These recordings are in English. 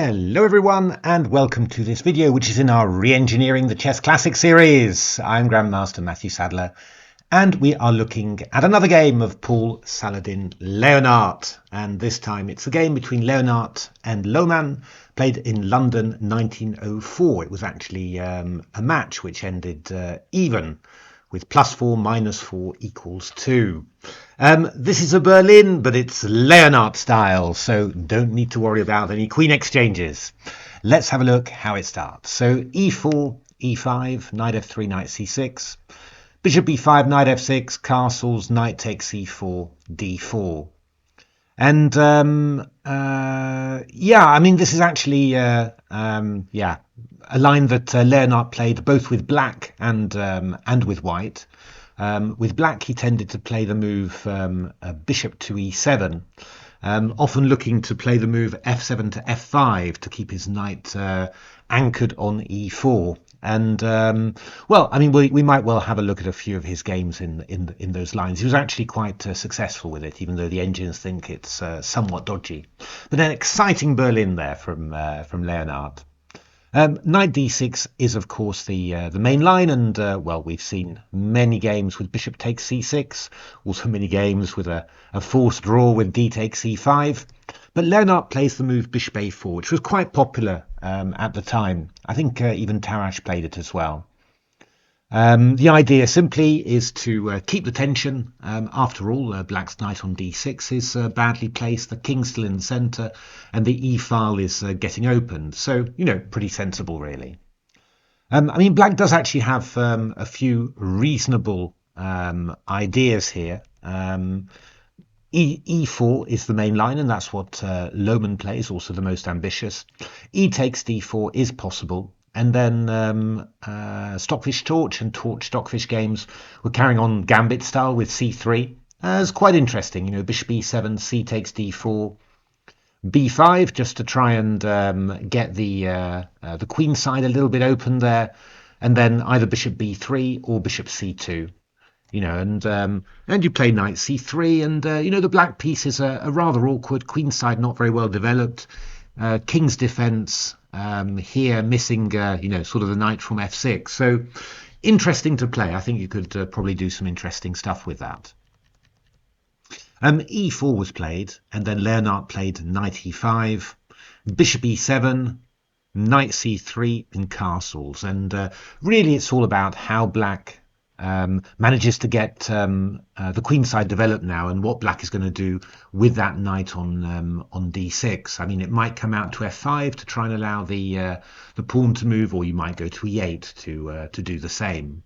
Hello everyone and welcome to this video which is in our Reengineering the Chess Classic series. I'm Grandmaster Matthew Sadler and we are looking at another game of Paul Saladin Leonhardt, and this time it's a game between Leonhardt and Loman played in London 1904. It was actually a match which ended even with +4 -4 = 2. This is a Berlin, but it's Leonhardt style, so don't need to worry about any queen exchanges. Let's have a look how it starts. So e4, e5, knight f3, knight c6, bishop b5, knight f6, castles, knight takes e4, d4. And yeah, I mean, this is actually a line that Leonhardt played both with black and with white. With black, he tended to play the move bishop to e7, often looking to play the move f7 to f5 to keep his knight anchored on e4. And well, I mean, we might well have a look at a few of his games in those lines. He was actually quite successful with it, even though the engines think it's somewhat dodgy. But an exciting Berlin there from Leonhardt. Knight d6 is of course the main line, and well, we've seen many games with bishop takes c6, also many games with a forced draw with d takes e5. But Leonhardt plays the move bishop a4, which was quite popular at the time. I think even Tarrasch played it as well. The idea simply is to keep the tension. After all, black's knight on d6 is badly placed, the king's still in the centre, and the e-file is getting opened. So, you know, pretty sensible, really. I mean, black does actually have a few reasonable ideas here. E4 is the main line, and that's what Loman plays, also the most ambitious. E takes d4 is possible. And then Stockfish Torch and Torch Stockfish games were carrying on gambit style with c3. It's quite interesting, you know, bishop e7, c takes d4, b5, just to try and get the queen side a little bit open there, and then either bishop b3 or bishop c2. You know, and you play knight c3, and you know, the black piece is a rather awkward queen side, not very well developed. King's defense here missing, you know, sort of the knight from f6. So interesting to play. I think you could probably do some interesting stuff with that. E4 was played, and then Leonhardt played knight e5, bishop e7, knight c3 in castles. And really it's all about how black manages to get the queen side developed now, and what black is going to do with that knight on d6. I mean, it might come out to f5 to try and allow the pawn to move, or you might go to e8 to do the same.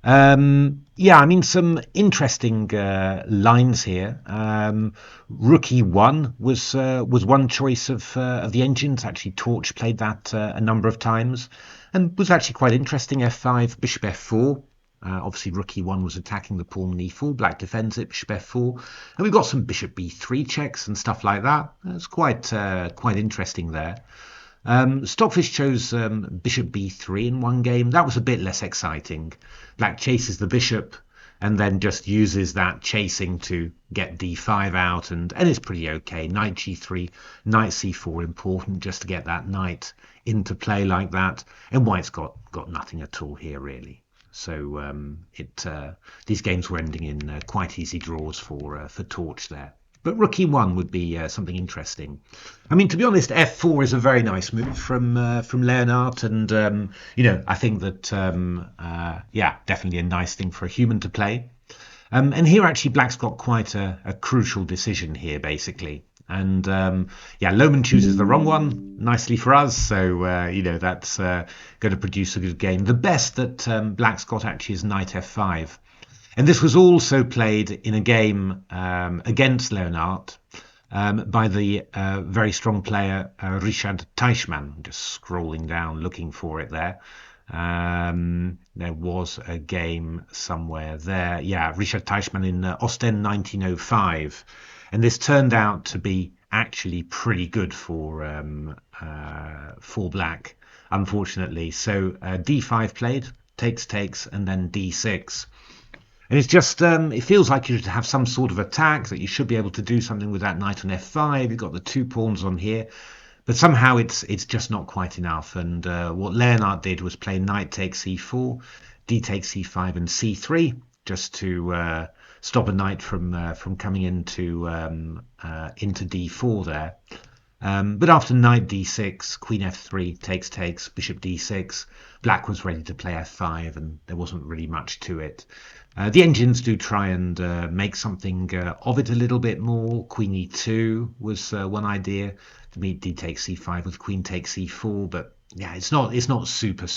Yeah, I mean, some interesting lines here. Rook e1 was one choice of the engines. Actually, Torch played that a number of times, and was actually quite interesting. F5, bishop f4. Obviously, rook e1 was attacking the pawn on e4. Black defends it, bishop f4, and we've got some bishop b3 checks and stuff like that. It's quite interesting there. Stockfish chose bishop b3 in one game. That was a bit less exciting. Black chases the bishop and then just uses that chasing to get d5 out, and it's pretty okay. Knight g3, knight c4 important just to get that knight into play like that, and white's got nothing at all here really. So these games were ending in quite easy draws for Torch there. But rook e1 would be something interesting. I mean, to be honest, f4 is a very nice move from Leonhardt, and you know, I think that yeah, definitely a nice thing for a human to play. And here actually black's got quite a crucial decision here basically. And yeah, Loman chooses the wrong one, nicely for us. So you know, that's going to produce a good game. The best that black's got actually is knight f5, and this was also played in a game against Leonhardt by the very strong player Reengineering. I'm just scrolling down looking for it there. There was a game somewhere there. Yeah, Reengineering in Ostend 1905. And this turned out to be actually pretty good for black, unfortunately. So d5 played, takes, and then d6. And it's just, it feels like you should have some sort of attack, that you should be able to do something with that knight on f5. You've got the two pawns on here. But somehow it's just not quite enough. And what Leonhardt did was play knight takes c4, d takes c5, and c3, just to stop a knight from coming into d4 there. But after knight d6, queen f3, takes, bishop d6, black was ready to play f5, and there wasn't really much to it. The engines do try and make something of it a little bit more. Queen e2 was one idea, to meet d takes c5 with queen takes e4, but yeah, it's not super.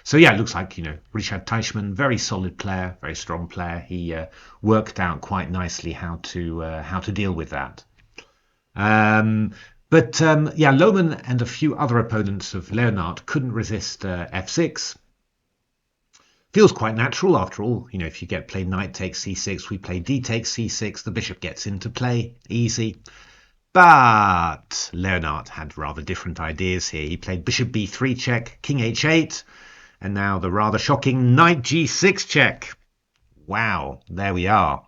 So yeah, it looks like, Richard Teichmann, very solid player, very strong player. He worked out quite nicely how to deal with that. Yeah, Loman and a few other opponents of Leonhardt couldn't resist f6. Feels quite natural after all. If you get played knight takes c6, we play d takes c6, the bishop gets into play, easy. But Leonhardt had rather different ideas here. He played bishop b3 check, king h8, and now the rather shocking knight g6 check. Wow, there we are.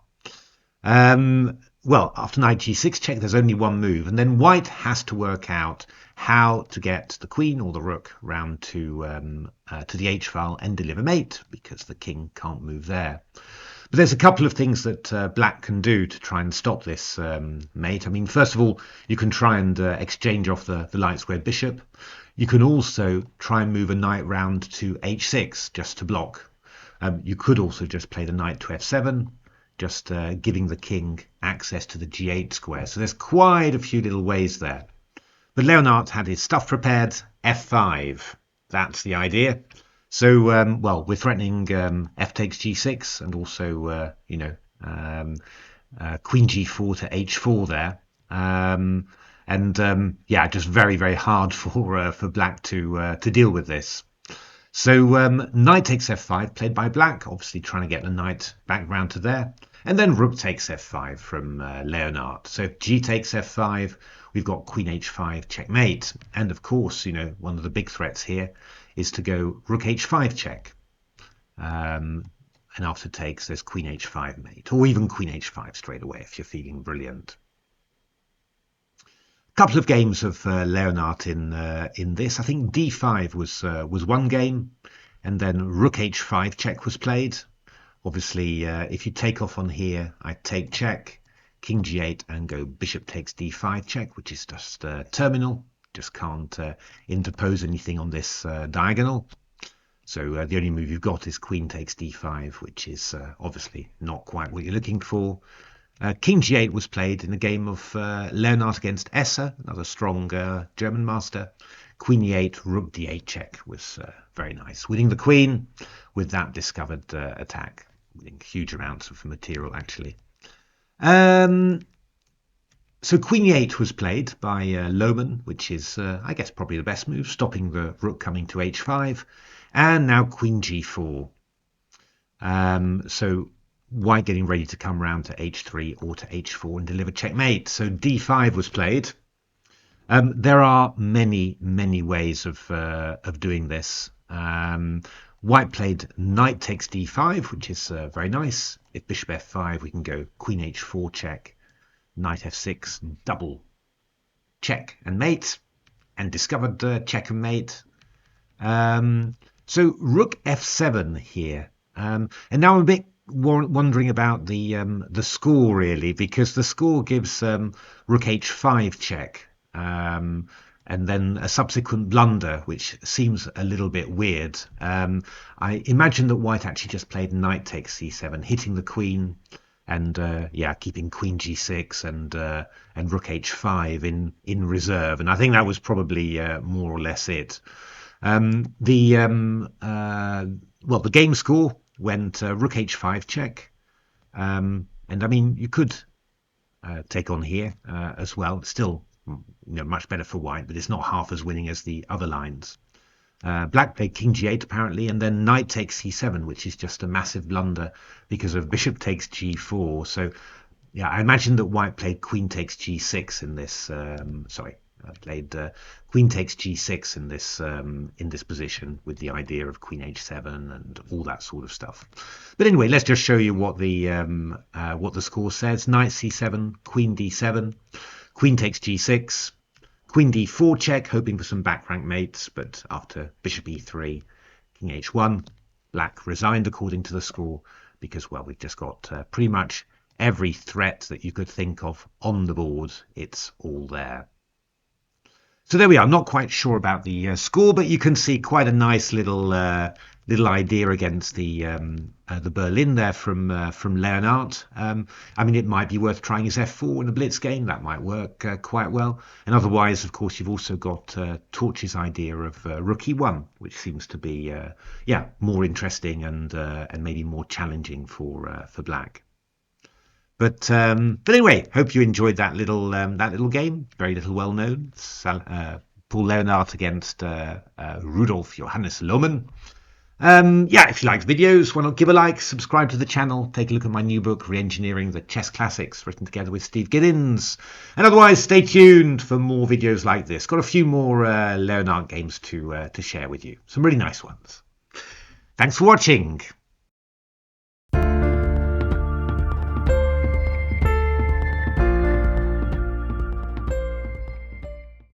Well, after knight g6 check, there's only one move, and then white has to work out how to get the queen or the rook round to the h-file and deliver mate, because the king can't move there. But there's a couple of things that black can do to try and stop this mate. I mean, first of all, you can try and exchange off the light squared bishop. You can also try and move a knight round to h6 just to block. You could also just play the knight to f7, just giving the king access to the g8 square. So there's quite a few little ways there. But Leonhardt had his stuff prepared, f5. That's the idea. So, well, we're threatening f takes g6 and also, queen g4 to h4 there. Yeah, just very hard for black to deal with this. So knight takes f5, played by black, obviously trying to get the knight back round to there. And then rook takes f5 from Leonhardt. So if g takes f5, we've got queen h5 checkmate. And of course, one of the big threats here is to go rook h5 check. And after takes, there's queen h5 mate, or even queen h5 straight away if you're feeling brilliant. Couple of games of Leonhardt in this. I think d5 was one game, and then rook h5 check was played. Obviously, if you take off on here, I take check, king g8, and go bishop takes d5 check, which is just terminal. Just can't interpose anything on this diagonal. So the only move you've got is queen takes d5, which is obviously not quite what you're looking for. King g8 was played in a game of Leonhardt against Esser, another strong German master. Queen e8, rook d8 check was very nice. Winning the queen with that discovered attack. Winning huge amounts of material, actually. So queen e8 was played by Loman, which is, I guess, probably the best move, stopping the rook coming to h5. And now queen g4. So white getting ready to come round to h3 or to h4 and deliver checkmate. So d5 was played. There are many ways of doing this. White played knight takes d5, which is very nice. If bishop f5, we can go queen h4 check, knight f6, double check and mate, and discovered check and mate. So rook f7 here. And now I'm a bit wondering about the score, really, because the score gives rook h5 check, and then a subsequent blunder, which seems a little bit weird. I imagine that white actually just played knight takes c7, hitting the queen, and yeah, keeping queen g6 and rook h5 in reserve. And I think that was probably more or less it. Well, the game score went rook h5 check, and I mean you could take on here as well. Still, much better for white, but it's not half as winning as the other lines. Black played king g8 apparently, and then knight takes c7, which is just a massive blunder because of bishop takes g4. So yeah, I imagine that white played queen takes g6 in this. Played queen takes g6 in this position with the idea of queen h7 and all that sort of stuff. But anyway, let's just show you what the score says. Knight c7, queen d7, queen takes g6, queen d4 check, hoping for some back rank mates, but after bishop e3, king h1, black resigned according to the score, because, well, we've just got pretty much every threat that you could think of on the board. It's all there. So there we are. I'm not quite sure about the score, but you can see quite a nice little idea against the Berlin there from Leonhardt. I mean, it might be worth trying his f4 in a blitz game. That might work quite well. And otherwise, of course, you've also got Torch's idea of rook e1, which seems to be more interesting and maybe more challenging for black. But anyway, hope you enjoyed that little game. Very little well known. Paul Leonhardt against Rudolf Johannes Loman. If you like videos, why not give a like, subscribe to the channel, take a look at my new book, Reengineering, the Chess Classics, written together with Steve Giddins. And otherwise, stay tuned for more videos like this. Got a few more Leonhardt games to share with you. Some really nice ones. Thanks for watching.